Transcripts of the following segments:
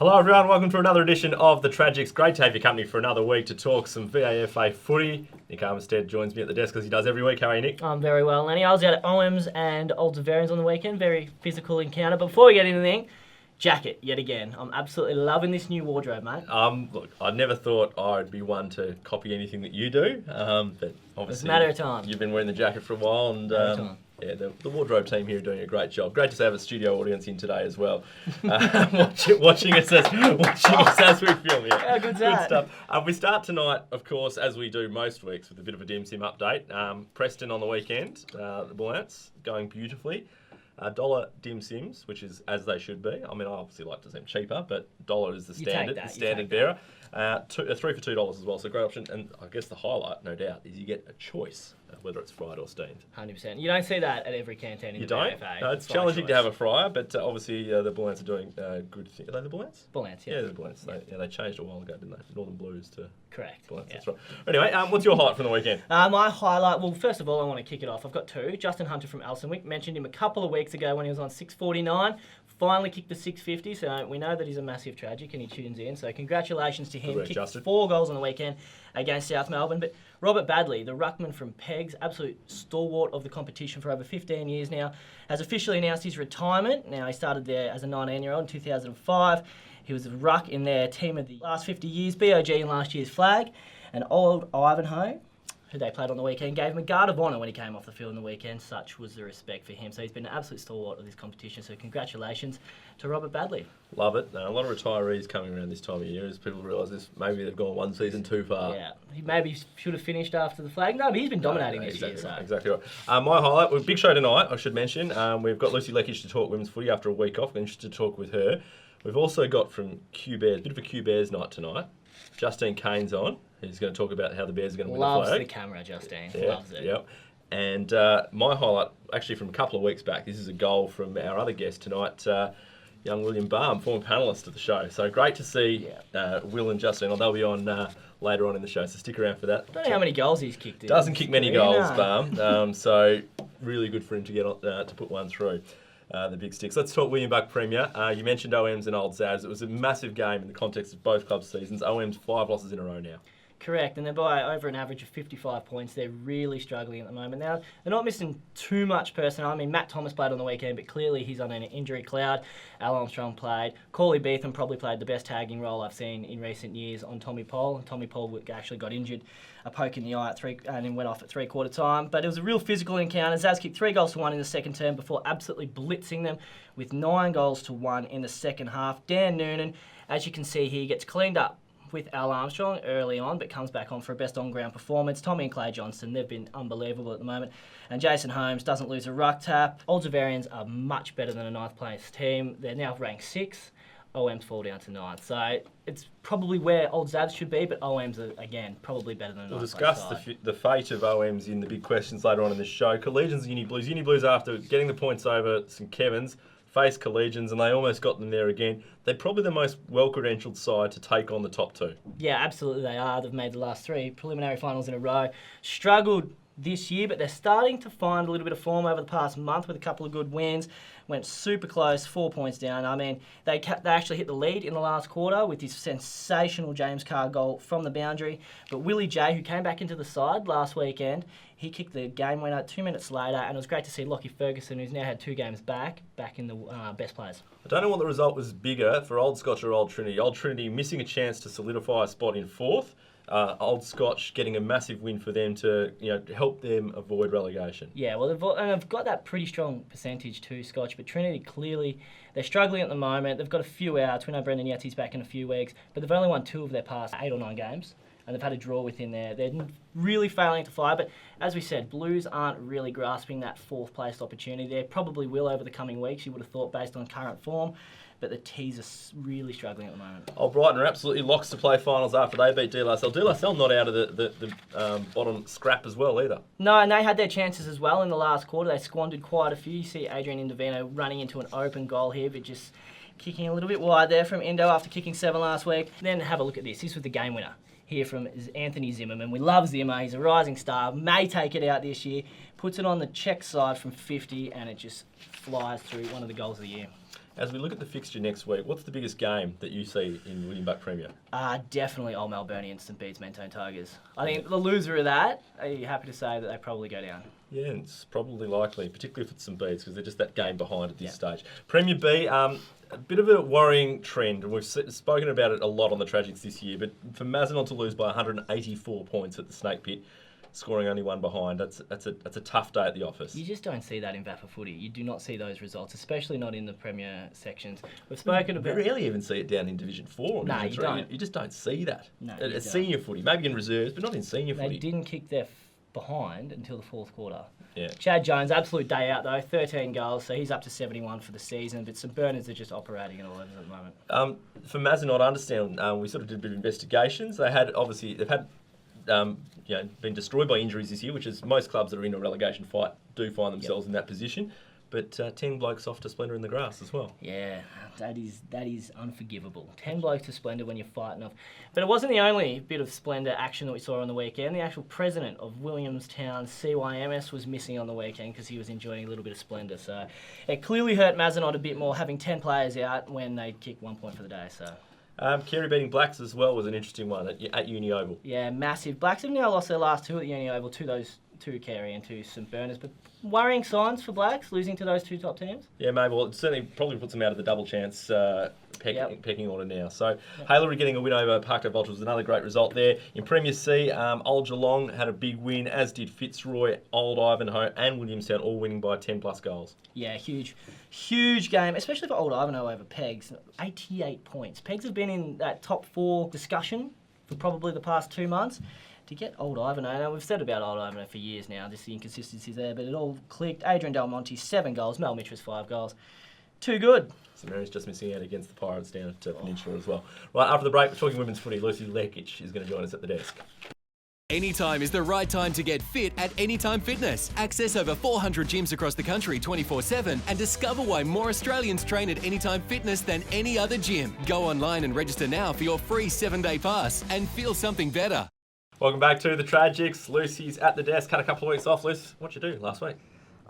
Hello everyone, welcome to another edition of The Tragics. Great to have your company for another week to talk some VAFA footy. Nick Armistead joins me at the desk as he does every week. How are you, Nick? I'm very well, Lenny. I was out at OMs and Old Zavarians on the weekend. Very physical encounter. But before we get into anything, jacket, yet again. I'm absolutely loving this new wardrobe, mate. Look, I never thought I'd be one to copy anything that you do, but obviously It's a matter of time. You've been wearing the jacket for a while, and yeah, the wardrobe team here are doing a great job. Great to have a studio audience in today as well, watching us as we film. Yeah, How good's that? Good stuff. We start tonight, of course, as we do most weeks, with a bit of a dim sim update. Preston on the weekend, the Bullants going beautifully. $1 dim sims, which is as they should be. I mean, I obviously like to see them cheaper, but $1 is the standard bearer. 3 for $2 as well, so great option. And I guess the highlight, no doubt, is you get a choice, whether it's fried or steamed. 100%. You don't see that at every canteen in You the don't? VFA. No, it's challenging to have a fryer, but obviously the Bullants are doing good things. Are they the Bullants? Bullants, yeah. Yeah, the Bullants. Yeah. They changed a while ago, didn't they? Northern Blues to Correct. Bullants, Yeah. that's right. Anyway, what's your highlight from the weekend? My highlight, well, first of all, I want to kick it off. I've got two. Justin Hunter from Elsonwick. Mentioned him a couple of weeks ago when he was on 649. Finally kicked the 650, so we know that he's a massive tragic and he tunes in. So congratulations to him. Correct, Kicked Justin. 4 goals on the weekend against South Melbourne. But Robert Badley, the ruckman from Pegs, absolute stalwart of the competition for over 15 years now, has officially announced his retirement. Now, he started there as a 19-year-old in 2005. He was a ruck in their team of the last 50 years, BOG in last year's flag. And old Ivanhoe, who they played on the weekend, gave him a guard of honour when he came off the field on the weekend. Such was the respect for him. So he's been an absolute stalwart of this competition. So congratulations to Robert Badley. Love it. A lot of retirees coming around this time of year as people realise this. Maybe they've gone one season too far. Yeah, he maybe should have finished after the flag. No, but he's been dominating this exactly, year. So. Exactly right. My highlight, well, big show tonight, I should mention. We've got Lucy Leckage to talk women's footy after a week off. We're interested to talk with her. We've also got from Q Bears, a bit of a Q Bears night tonight. Justine Cain's on. He's going to talk about how the Bears are going to win the flag. Loves the camera, Justine. Yeah, Loves it. Yep. And my highlight, actually from a couple of weeks back, this is a goal from our other guest tonight, young William Balme, former panellist of the show. So great to see Will and Justine. They'll be on later on in the show, so stick around for that. I don't know how many goals he's kicked in. Doesn't kick many goals, Balme. So really good for him to get to put one through. The big sticks. Let's talk William Buck Premier. You mentioned OMs and Old Zavs. It was a massive game in the context of both clubs' seasons. OMs 5 losses in a row now. Correct, and they're by over an average of 55 points. They're really struggling at the moment. Now, they're not missing too much personnel. I mean, Matt Thomas played on the weekend, but clearly he's on an injury cloud. Al Armstrong played. Corley Beetham probably played the best tagging role I've seen in recent years on Tommy Pole. Tommy Pole actually got injured, a poke in the eye and then went off at three-quarter time. But it was a real physical encounter. Zaz kicked 3 goals to 1 in the second term before absolutely blitzing them with 9 goals to 1 in the second half. Dan Noonan, as you can see here, gets cleaned up with Al Armstrong early on, but comes back on for a best on-ground performance. Tommy and Clay Johnston, they've been unbelievable at the moment. And Jason Holmes doesn't lose a ruck tap. Old Zavarians are much better than a 9th place team. They're now ranked 6th. OMs fall down to 9th. So it's probably where Old Zavs should be, but OMs are, again, probably better than a 9th place We'll discuss the fate of OMs in the big questions later on in this show. Collegians and Uni Blues. Uni Blues, after getting the points over St Kevin's, faced Collegians, and they almost got them there again. They're probably the most well-credentialed side to take on the top 2. Yeah, absolutely they are. They've made the last 3 preliminary finals in a row. Struggled this year, but they're starting to find a little bit of form over the past month with a couple of good wins. Went super close, 4 points down. I mean, they actually hit the lead in the last quarter with his sensational James Carr goal from the boundary. But Willie J, who came back into the side last weekend, he kicked the game winner 2 minutes later, and it was great to see Lockie Ferguson, who's now had 2 games back in the best players. I don't know what the result was bigger for Old Scotch or Old Trinity. Old Trinity missing a chance to solidify a spot in 4th. Old Scotch getting a massive win for them to help them avoid relegation. Yeah, well, they've got that pretty strong percentage too, Scotch, but Trinity clearly, they're struggling at the moment. They've got a few outs. We know Brendan Yetsy's back in a few weeks, but they've only won 2 of their past 8 or 9 games, and they've had a draw within there. They're really failing to fly, but as we said, Blues aren't really grasping that 4th place opportunity. They probably will over the coming weeks, you would have thought, based on current form. But the T's are really struggling at the moment. Oh, Brighton are absolutely locks to play finals after they beat De La Salle. De La Salle not out of the bottom scrap as well either. No, and they had their chances as well in the last quarter. They squandered quite a few. You see Adrian Indovino running into an open goal here, but just kicking a little bit wide there from Indo after kicking 7 last week. Then have a look at this. This was the game winner here from Anthony Zimmerman. We love Zimmer. He's a rising star. May take it out this year. Puts it on the check side from 50, and it just flies through. One of the goals of the year. As we look at the fixture next week, what's the biggest game that you see in William Buck Premier? Definitely Old Melbourne St Bede's Mentone Tigers. I think the loser of that, are you happy to say that they probably go down? Yeah, it's probably likely, particularly if it's St Bede's, because they're just that game behind at this stage. Premier B, a bit of a worrying trend, and we've spoken about it a lot on the Tragics this year, but for Mazenod to lose by 184 points at the Snake Pit, scoring only one behind, that's a tough day at the office. You just don't see that in VAFA footy. You do not see those results, especially not in the Premier sections. We've spoken about... We rarely even see it down in Division 4 or Division 3. Don't. You just don't see that. No, at senior footy, maybe in reserves, but not in senior footy. They didn't kick their behind until the fourth quarter. Yeah. Chad Jones, absolute day out though, 13 goals, so he's up to 71 for the season, but St Bernards are just operating at 11 at the moment. For Mazenod, I understand, we sort of did a bit of investigations. They've had been destroyed by injuries this year, which is most clubs that are in a relegation fight do find themselves in that position. But 10 blokes off to Splendour in the grass as well. Yeah, that is unforgivable. 10 blokes to Splendour when you're fighting off. But it wasn't the only bit of Splendour action that we saw on the weekend. The actual president of Williamstown CYMS was missing on the weekend because he was enjoying a little bit of Splendour. So it clearly hurt Mazenod a bit more having 10 players out when they kicked 1 point for the day. So. Kerry beating Blacks as well was an interesting one at Uni Oval. Yeah, massive. Blacks have now lost their last two at Uni Oval to those two Kerry and two St Bernards, but worrying signs for Blacks losing to those two top teams. Yeah, maybe. Well, it certainly probably puts them out of the double chance pecking order now. So Halery getting a win over Parkdale Vulture was another great result there. In Premier C, Old Geelong had a big win, as did Fitzroy, Old Ivanhoe and Williamstown, all winning by 10 plus goals. Yeah, huge game, especially for Old Ivanhoe over Pegs. 88 points. Pegs have been in that top 4 discussion for probably the past 2 months. To get Old Ivanhoe, now we've said about Old Ivanhoe for years now, just the inconsistencies there, but it all clicked. Adrian Del Monte, 7 goals. Mel Mitchell's 5 goals. Too good. St Mary's just missing out against the Pirates down at Peninsula as well. Right, after the break, we're talking women's footy. Lucy Lekic is going to join us at the desk. Anytime is the right time to get fit at Anytime Fitness. Access over 400 gyms across the country 24/7 and discover why more Australians train at Anytime Fitness than any other gym. Go online and register now for your free 7-day pass and feel something better. Welcome back to the Tragics. Lucy's at the desk. Had a couple of weeks off. Lucy, what'd you do last week?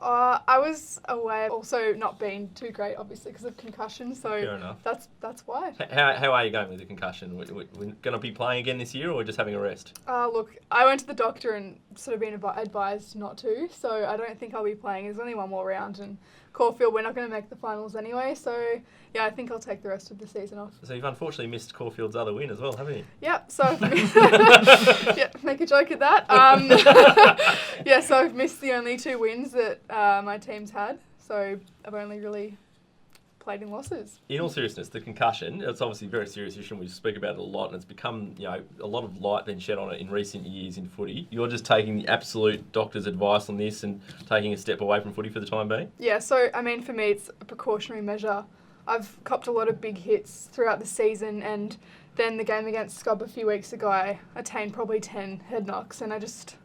I was away, also not being too great, obviously, because of concussion. So fair enough. That's why. How are you going with the concussion? We're going to be playing again this year, or we're just having a rest? Look, I went to the doctor and sort of been advised not to, so I don't think I'll be playing. There's only one more round, and Caulfield, we're not going to make the finals anyway. So yeah, I think I'll take the rest of the season off. So you've unfortunately missed Caulfield's other win as well, haven't you? Yep. So yeah, make a joke at that. Yeah, so I've missed the only 2 wins that my team's had. So I've only really played in losses. In all seriousness, the concussion, it's obviously a very serious issue and we speak about it a lot, and it's become, a lot of light being shed on it in recent years in footy. You're just taking the absolute doctor's advice on this and taking a step away from footy for the time being? Yeah, so I mean, for me, it's a precautionary measure. I've copped a lot of big hits throughout the season, and then the game against Scob a few weeks ago, I attained probably 10 head knocks, and I just,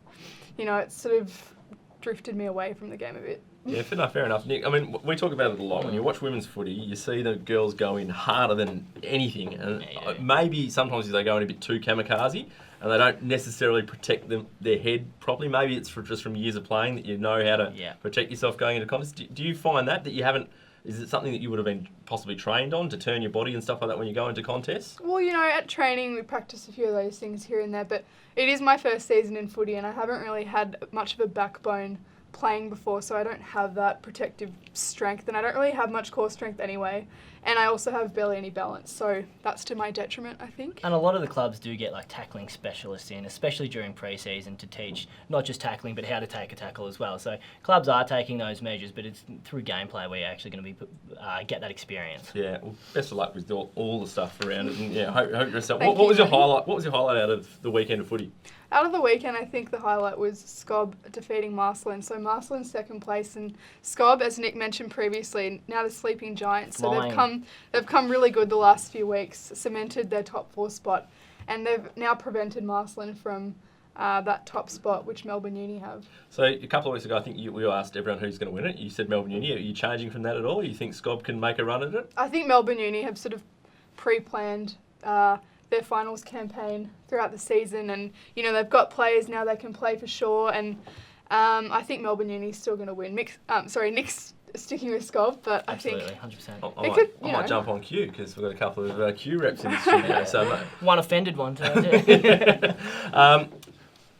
it sort of drifted me away from the game a bit. Yeah, fair enough. Nick, I mean, we talk about it a lot. When you watch women's footy, you see the girls go in harder than anything. And maybe sometimes they go in a bit too kamikaze and they don't necessarily protect their head properly. Maybe it's just from years of playing that you know how to protect yourself going into contests. Do you find that you haven't... Is it something that you would have been possibly trained on to turn your body and stuff like that when you go into contests? Well, at training we practice a few of those things here and there, but it is my first season in footy and I haven't really had much of a backbone playing before, so I don't have that protective strength and I don't really have much core strength anyway, and I also have barely any balance, so that's to my detriment, I think. And a lot of the clubs do get tackling specialists in, especially during pre-season, to teach not just tackling but how to take a tackle as well. So clubs are taking those measures, but it's through gameplay where you're actually going to be get that experience. Yeah, well, best of luck with all the stuff around it, and hope you're yourself. What was your highlight? What was your highlight out of the weekend of footy? Out of the weekend, I think the highlight was Scob defeating Marcelin. So Marcelin's second place, and Scob, as Nick mentioned previously, now the sleeping giants. So they've come really good the last few weeks, cemented their top 4 spot, and they've now prevented Marcelin from that top spot, which Melbourne Uni have. So a couple of weeks ago, I think we asked everyone who's going to win it. You said Melbourne Uni. Are you changing from that at all? You think Scob can make a run at it? I think Melbourne Uni have sort of pre-planned their finals campaign throughout the season, and they've got players now they can play for sure, and I think Melbourne Uni's still going to win. Nick's sticking with Scob, but Absolutely, I think 100%. I might jump on Q because we've got a couple of Q reps in the studio. So, One offended one too.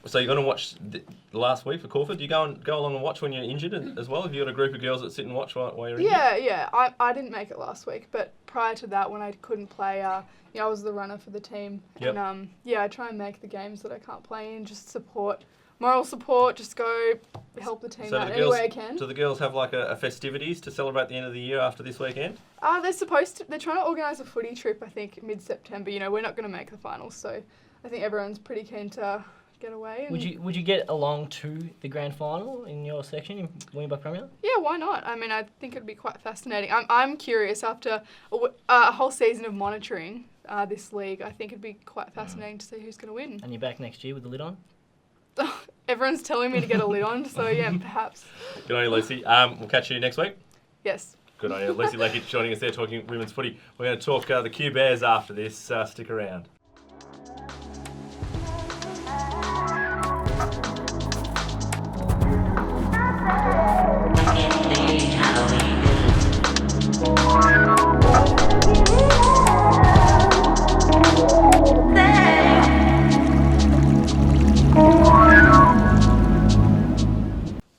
So you're going to watch the last week for Caulfield. Do you go along and watch when you're injured as well? Have you got a group of girls that sit and watch while you're injured? Yeah. I didn't make it last week, but prior to that, when I couldn't play, I was the runner for the team. Yep. And I try and make the games that I can't play in, just moral support, just go help the team out any way I can. Do the girls have like a festivities to celebrate the end of the year after this weekend? They're trying to organise a footy trip, I think, mid-September. We're not going to make the finals, so I think everyone's pretty keen to get away. And Would you get along to the grand final in your section in Wingbuck Premier? Yeah, why not? I mean, I think it'd be quite fascinating. I'm curious after a whole season of monitoring this league. I think it'd be quite fascinating to see who's going to win. And you're back next year with the lid on? Everyone's telling me to get a lid on, so yeah, perhaps. Good on you, Lucy. We'll catch you next week. Yes. Good on you. Lucy Leckett joining us there talking women's footy. We're going to talk the Q Bears after this. Stick around.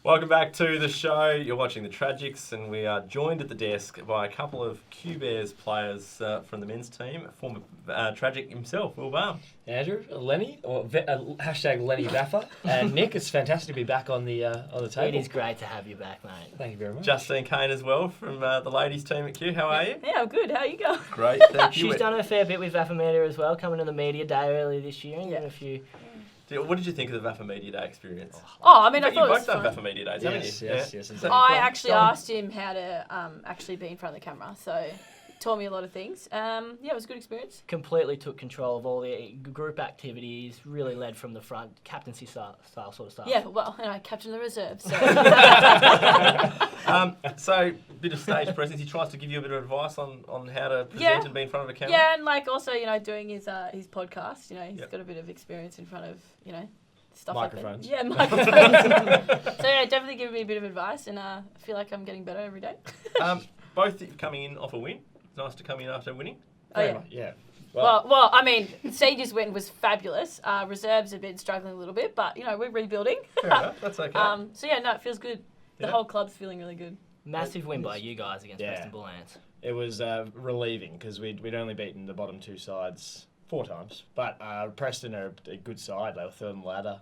Welcome back to the show. You're watching the Tragics, and we are joined at the desk by a couple of Q Bears players from the men's team. Former Tragic himself, Will Balme. Andrew, Lenny, or hashtag Lenny VAFA, and Nick. It's fantastic to be back on the table. It is great to have you back, mate. Thank you very much. Justine Cain as well from the ladies' team at Q. How are you? Yeah, I'm good. How you going? Great, thank you. She's done a fair bit with VAFA Media as well, coming to the media day earlier this year and getting a few. What did you think of the VAFA Media Day experience? Oh, I mean, I You've thought it both was done fun. VAFA Media Days, haven't you? Yes. I actually asked him how to actually be in front of the camera, so taught me a lot of things. It was a good experience. Completely took control of all the group activities, really led from the front, captaincy style sort of stuff. Yeah, well, and I captained the reserve, so. So, bit of stage presence. He tries to give you a bit of advice on how to present and be in front of a camera. Yeah, and also, doing his podcast, he's got a bit of experience in front of, stuff Microphones. like that. Yeah, microphones. So, definitely giving me a bit of advice, and I feel like I'm getting better every day. Both coming in off a win. It's nice to come in after winning. Oh, yeah. Yeah. Well, I mean, Siege's win was fabulous. Reserves have been struggling a little bit, but, we're rebuilding. Fair enough, that's okay. It feels good. The whole club's feeling really good. Massive win by you guys against Preston Bull Ants. It was relieving because we'd only beaten the bottom two sides 4 times, but Preston are a good side. They were third on the ladder.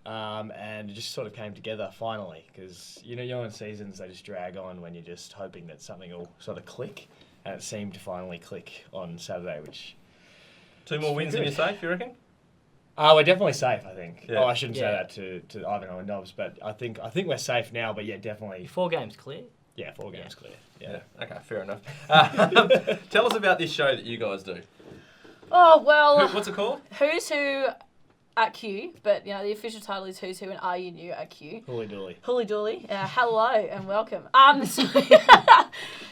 And it just sort of came together finally because, you're in seasons, they just drag on when you're just hoping that something will sort of click. And it seemed to finally click on Saturday, which... 2 more wins and you're safe, you reckon? We're definitely safe, I think. Yeah. Oh, I shouldn't say that to Ivanhoe and Dobbs, but I think we're safe now, but yeah, definitely... 4 games clear? Yeah, 4 games clear. Yeah. Okay, fair enough. Tell us about this show that you guys do. Oh, well... What's it called? Who's Who at Q, but the official title is Who's Who and Are You New at Q. Hooly dooly. Hooly dooly. Hello and welcome. So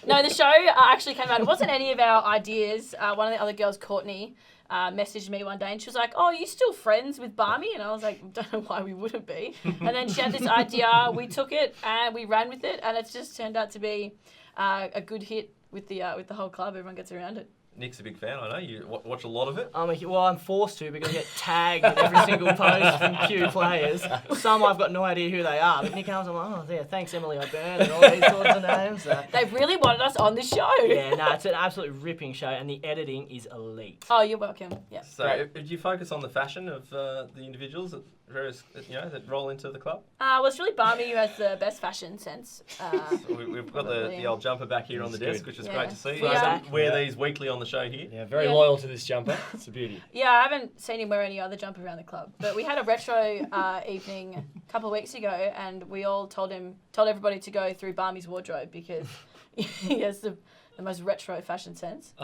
no, the show actually came out. It wasn't any of our ideas. One of the other girls, Courtney, messaged me one day and she was like, "Oh, are you still friends with Balme?" And I was like, "Don't know why we wouldn't be." And then she had this idea. We took it and we ran with it, and it's just turned out to be a good hit with the whole club. Everyone gets around it. Nick's a big fan, I know. You watch a lot of it? I'm forced to because I get tagged in every single post from Q players. Some I've got no idea who they are, but Nick comes, I'm like, "Oh, yeah, thanks Emily O'Byrne," and all these sorts of names. So. They really wanted us on the show. Yeah, no, it's an absolute ripping show, and the editing is elite. Oh, you're welcome. Yeah. So, do you focus on the fashion of the individuals that various, that roll into the club? Well, it's really Balme who has the best fashion sense. We've got the old jumper back here on the desk, which is great to see. Yeah. Wear these weekly on the show here. Yeah, very loyal to this jumper. It's a beauty. Yeah, I haven't seen him wear any other jumper around the club. But we had a retro evening a couple of weeks ago, and we all told everybody to go through Balme's wardrobe because he has the most retro fashion sense.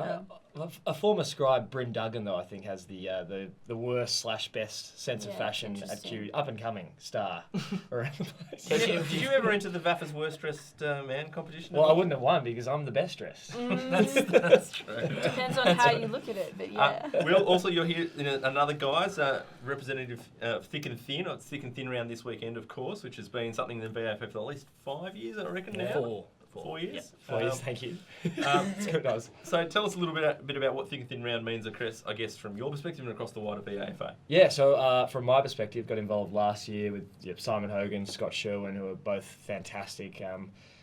A former scribe, Bryn Duggan, though, I think has the worst/best sense of fashion at Q, up and coming star around the place. Did you ever enter the VAFA's worst dressed man competition? Well, I wouldn't have won because I'm the best dressed. That's true. Depends on how you look at it, but yeah. Will, also you're here in another guys representative of Thick and Thin. It's Thick and Thin round this weekend, of course, which has been something in the VAFA for at least 5 years, I reckon now. 4 years. 4 years, thank you. It's good, guys. So tell us a little bit about what Thick and Thin Round means, I guess, from your perspective and across the wider VAFA. Yeah, so from my perspective, got involved last year with Simon Hogan, Scott Sherwin, who are both fantastic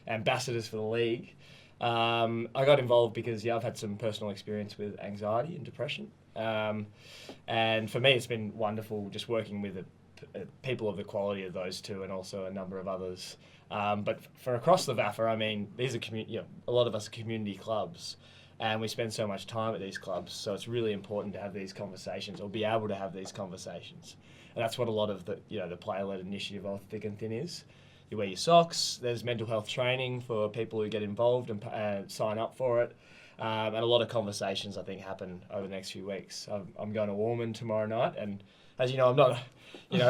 ambassadors for the league. I got involved because I've had some personal experience with anxiety and depression, and for me it's been wonderful just working with people of the quality of those two and also a number of others. But for across the VAFA, I mean, these are a lot of us are community clubs, and we spend so much time at these clubs, so it's really important to have these conversations or be able to have these conversations, and that's what a lot of the player-led initiative of Thick and Thin is. You wear your socks. There's mental health training for people who get involved and sign up for it. And a lot of conversations, I think, happen over the next few weeks. I'm going to Ormond tomorrow night, and as you know, I'm not,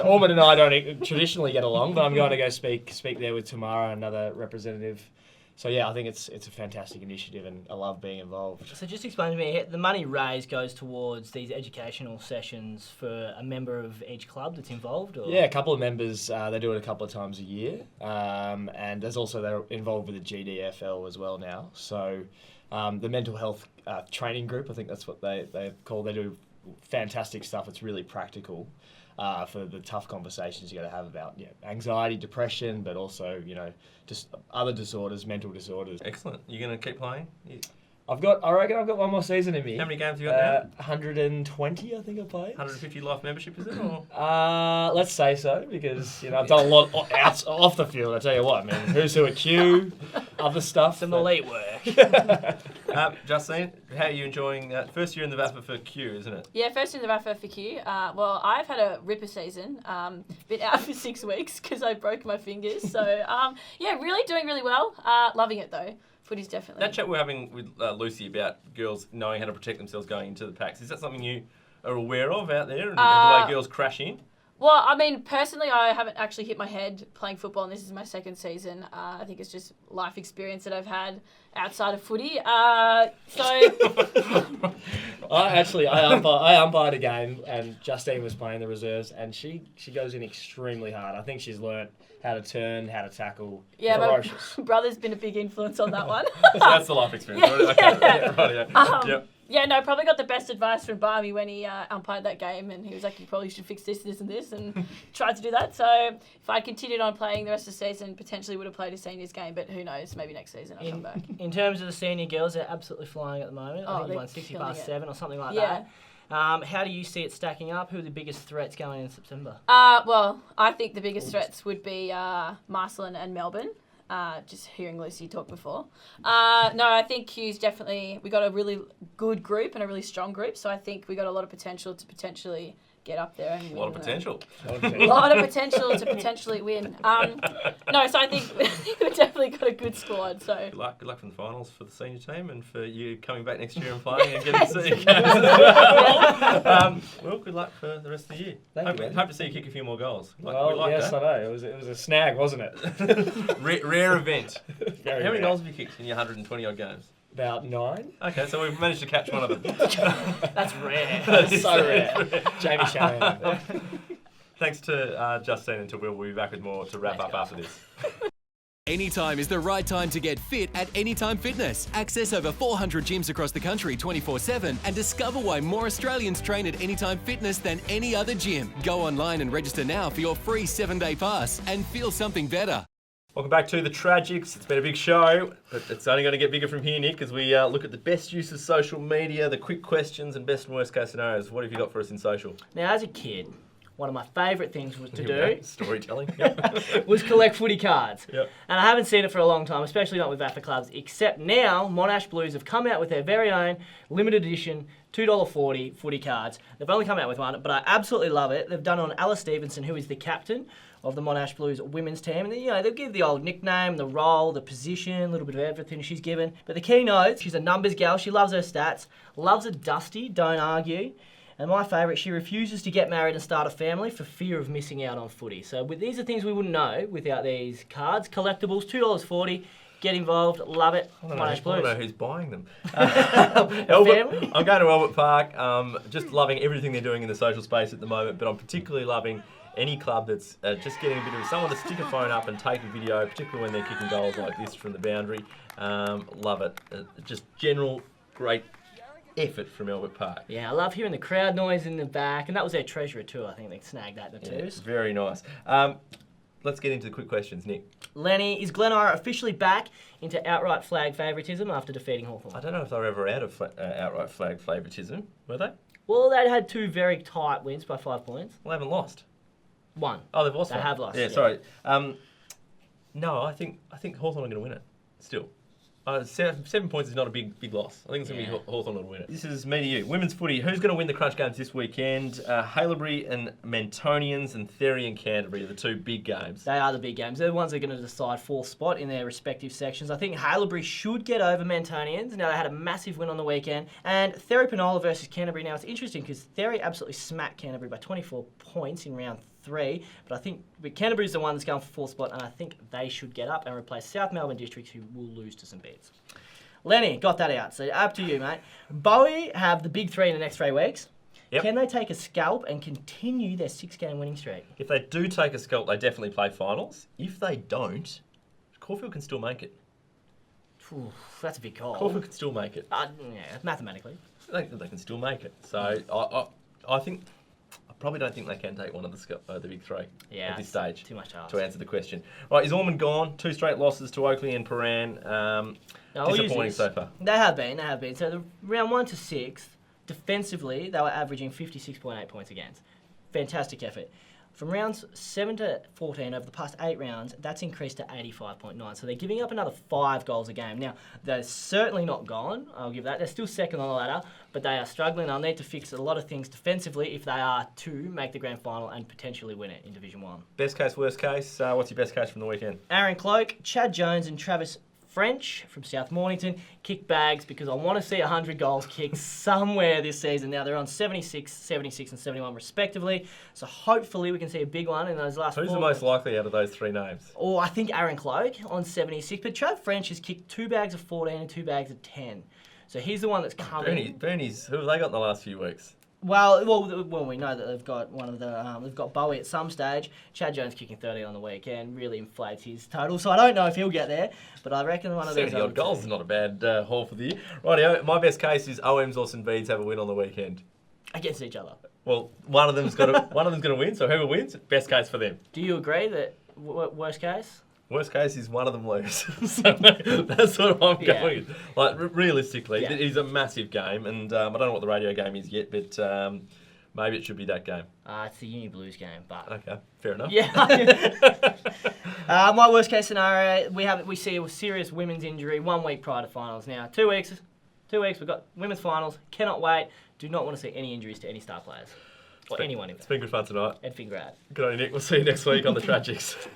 Ormond and I don't traditionally get along, but I'm going to go speak there with Tamara, another representative. So yeah, I think it's a fantastic initiative, and I love being involved. So just explain to me, the money raised goes towards these educational sessions for a member of each club that's involved? Or? Yeah, a couple of members, they do it a couple of times a year, and there's also, they're involved with the GDFL as well now. So the mental health training group, I think that's what they call, they do fantastic stuff. It's really practical. For the tough conversations you got to have about anxiety, depression, but also just other disorders, mental disorders. Excellent. You're going to keep playing? I reckon I've got one more season in me. How many games have you got now? 120, I think I played. 150 life membership, is it? Or? Let's say so, because I've done a lot off the field. I tell you what, man. Who's who at Q, other stuff. Some elite work. Justine, how are you enjoying first year in the VAFA for Q, isn't it? Yeah, first in the VAFA for Q. Well, I've had a ripper season. Been out for 6 weeks because I broke my fingers. So, really doing really well. Loving it, though. Footy's definitely... That chat we're having with Lucy about girls knowing how to protect themselves going into the packs, is that something you are aware of out there, and the way girls crash in? Well, I mean, personally, I haven't actually hit my head playing football, and this is my second season. I think it's just life experience that I've had outside of footy. I umpired a game, and Justine was playing the reserves, and she goes in extremely hard. I think she's learnt how to turn, how to tackle. Yeah, ferocious. My brother's been a big influence on that one. So that's the life experience. Yeah, no, probably got the best advice from Balme when he umpired that game, and he was like, you probably should fix this, this, and this, and tried to do that. So if I continued on playing the rest of the season, potentially would have played a seniors game, but who knows, maybe next season I'll come back. In terms of the senior girls, they're absolutely flying at the moment. I think they've won 60 past 7 or something like that. How do you see it stacking up? Who are the biggest threats going in September? Well, I think the biggest threats would be Marcelin and Melbourne. Just hearing Lucy talk before. No, I think Q's definitely... We got a really good group and a really strong group, so I think we got a lot of potential to potentially get up there and win. A lot of potential. A lot of potential to potentially win. No, so I think we've definitely got a good squad. So good luck from the finals for the senior team and for you coming back next year and playing and getting to see you. Well, good luck for the rest of the year. Hope to see you kick a few more goals. Yes, I know. It was a snag, wasn't it? Rare event. How many rare. goals have you kicked in your 120 odd games? About 9. Okay, so we've managed to catch one of them. That's rare. That's so rare. Jamie Shanahan. Thanks to Justine and to Will. We'll be back with more to wrap up after this. Anytime is the right time to get fit at Anytime Fitness. Access over 400 gyms across the country 24/7 and discover why more Australians train at Anytime Fitness than any other gym. Go online and register now for your free 7-day pass and feel something better. Welcome back to the Tragics. It's been a big show, but it's only going to get bigger from here, Nick, as we look at the best use of social media, the quick questions, and best and worst case scenarios. What have you got for us in social? Now, as a kid, one of my favourite things was to do storytelling. was collect footy cards. Yep. And I haven't seen it for a long time, especially not with VAFA clubs, except now Monash Blues have come out with their very own limited edition $2.40 footy cards. They've only come out with one, but I absolutely love it. They've done it on Alice Stevenson, who is the captain of the Monash Blues women's team. And they'll give the old nickname, the role, the position, a little bit of everything she's given. But the key notes, she's a numbers gal, she loves her stats, loves a dusty, don't argue. And my favourite, she refuses to get married and start a family for fear of missing out on footy. So these are things we wouldn't know without these cards. Collectibles, $2.40. Get involved, love it. Monash Blues. I don't know who's buying them. Family? I'm going to Albert Park, just loving everything they're doing in the social space at the moment, but I'm particularly loving any club that's just getting a bit of someone to stick a phone up and take a video, particularly when they're kicking goals like this from the boundary. Love it. Just general great effort from Albert Park. Yeah, I love hearing the crowd noise in the back, and that was their treasurer too. I think they snagged that in the twos. Very nice. Let's get into the quick questions, Nick. Lenny, is Glen Ira officially back into outright flag favouritism after defeating Hawthorn? I don't know if they were ever out of outright flag favouritism, were they? Well, they had 2 very tight wins by 5 points. Well, they haven't lost. 1. Oh, they've lost. They one. have lost. Yeah, sorry. No, I think Hawthorn are going to win it still. 7 points is not a big loss. I think it's going to be Hawthorn will win it. This is me to you. Women's footy. Who's going to win the crunch games this weekend? Haileybury and Mentonians and Therry and Canterbury are the 2 big games. They are the big games. They're the ones that are going to decide 4th spot in their respective sections. I think Haileybury should get over Mentonians. Now, they had a massive win on the weekend. And Therry Penola versus Canterbury. Now, it's interesting because Therry absolutely smacked Canterbury by 24 points in round 3. But I think Canterbury's the one that's going for 4th spot, and I think they should get up and replace South Melbourne Districts, who will lose to St. Beats. Lenny, got that out. So up to you, mate. Bowie have the big 3 in the next 3 weeks. Yep. Can they take a scalp and continue their 6-game winning streak? If they do take a scalp, they definitely play finals. If they don't, Caulfield can still make it. Ooh, that's a big call. Caulfield can still make it. Yeah, mathematically. They can still make it. So I think... I probably don't think they can take one of the big 3 at this stage. Too much to ask. To answer the question. Right, is Ormond gone? 2 straight losses to Oakley and Paran. Disappointing so far. They have been. So the round 1 to 6, defensively, they were averaging 56.8 points against. Fantastic effort. From rounds 7 to 14 over the past 8 rounds, that's increased to 85.9. So they're giving up another 5 goals a game. Now, they're certainly not gone. I'll give that. They're still second on the ladder, but they are struggling. They'll need to fix a lot of things defensively if they are to make the grand final and potentially win it in Division 1. Best case, worst case. What's your best case from the weekend? Aaron Cloak, Chad Jones and Travis French from South Mornington kick bags because I want to see 100 goals kicked somewhere this season. Now they're on 76, 76 and 71 respectively. So hopefully we can see a big one in those last 4. Who's the most likely out of those 3 names? Oh, I think Aaron Cloak on 76. But Trav French has kicked 2 bags of 14 and 2 bags of 10. So he's the one that's coming. Bernie's, who have they got in the last few weeks? Well, we know that they've got one of the they've got Bowie at some stage. Chad Jones kicking 30 on the weekend really inflates his total, so I don't know if he'll get there, but I reckon one of those 70 odd goals is not a bad haul for the year. Rightio, my best case is OMs or St. Bedes have a win on the weekend against each other. Well, one of them's got to win, so whoever wins, best case for them. Do you agree that worst case? Worst case is one of them lose. So that's what I'm going with. Like, realistically, it is a massive game, and I don't know what the radio game is yet, but maybe it should be that game. It's the Uni Blues game, but... Okay, fair enough. Yeah. My worst case scenario, we see a serious women's injury 1 week prior to finals. Now, 2 weeks, we've got women's finals. Cannot wait. Do not want to see any injuries to any star players. Or anyone in fact. It's been good fun tonight. Ed Fingrad. Good on you, Nick. We'll see you next week on the Tragics.